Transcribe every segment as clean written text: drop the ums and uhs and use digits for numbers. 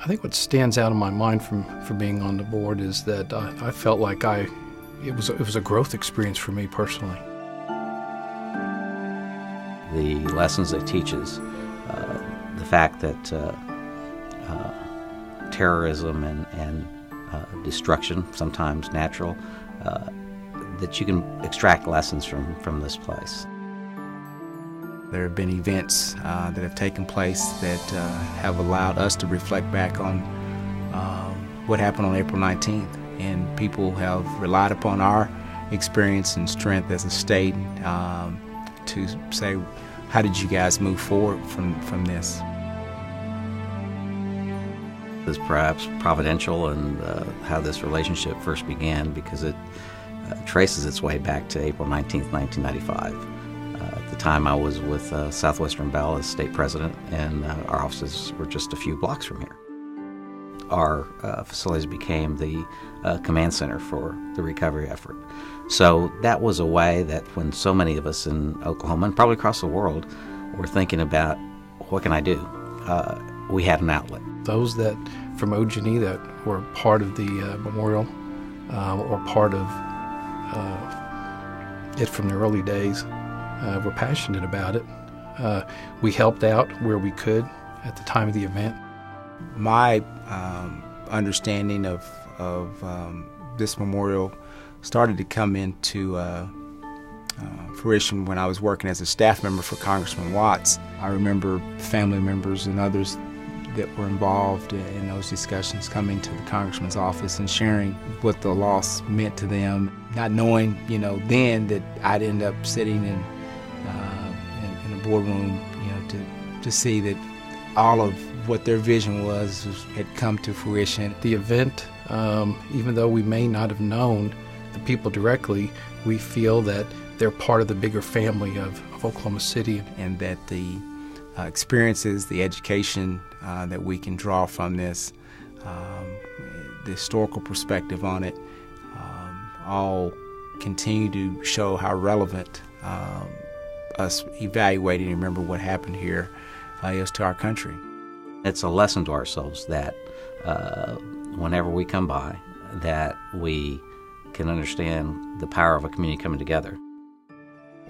I think what stands out in my mind from being on the board is that I felt like it was a growth experience for me personally. The lessons it teaches, the fact that terrorism and destruction, sometimes natural, that you can extract lessons from this place. There have been events that have taken place that have allowed us to reflect back on what happened on April 19th, and people have relied upon our experience and strength as a state to say, how did you guys move forward from this? It's perhaps providential and how this relationship first began, because it traces its way back to April 19th, 1995. At the time I was with Southwestern Bell as state president, and our offices were just a few blocks from here. Our facilities became the command center for the recovery effort. So that was a way that when so many of us in Oklahoma, and probably across the world, were thinking about, what can I do? We had an outlet. Those that from OG&E that were part of the memorial or part of it from the early days were passionate about it. We helped out where we could at the time of the event. My understanding of this memorial started to come into fruition when I was working as a staff member for Congressman Watts. I remember family members and others that were involved in those discussions coming to the congressman's office and sharing what the loss meant to them, not knowing, then that I'd end up sitting in a boardroom, to see that all of what their vision was had come to fruition. The event, even though we may not have known the people directly, we feel that they're part of the bigger family of Oklahoma City. And that the experiences, the education that we can draw from this, the historical perspective on it, all continue to show how relevant us evaluating and remember what happened here is to our country. It's a lesson to ourselves that whenever we come by, that we can understand the power of a community coming together.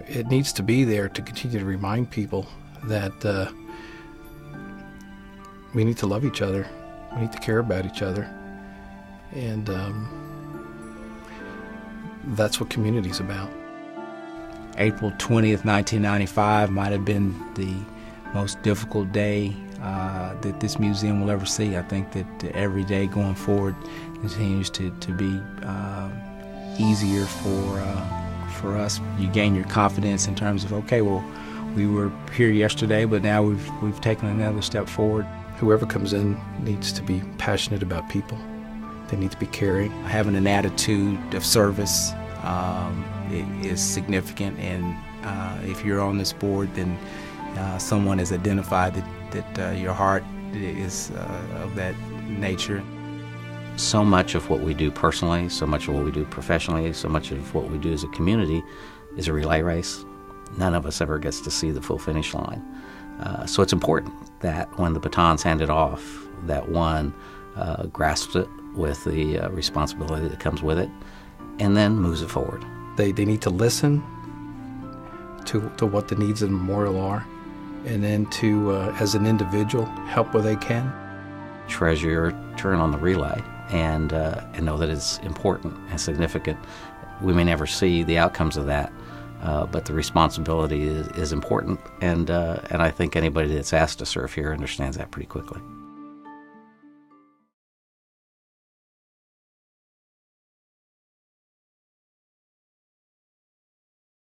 It needs to be there to continue to remind people that we need to love each other, we need to care about each other, and that's what community's about. April 20th, 1995 might have been the most difficult day that this museum will ever see. I think that every day going forward continues to be easier for us. You gain your confidence in terms of, okay, well, we were here yesterday, but now we've taken another step forward. Whoever comes in needs to be passionate about people. They need to be caring. Having an attitude of service is significant, and if you're on this board, then someone has identified that your heart is of that nature. So much of what we do personally, so much of what we do professionally, so much of what we do as a community is a relay race. None of us ever gets to see the full finish line. So it's important that when the baton's handed off, that one grasps it with the responsibility that comes with it, and then moves it forward. They need to listen to what the needs of the memorial are, and then to, as an individual, help where they can. Treasure your turn on the relay, and know that it's important and significant. We may never see the outcomes of that, but the responsibility is important, and I think anybody that's asked to serve here understands that pretty quickly.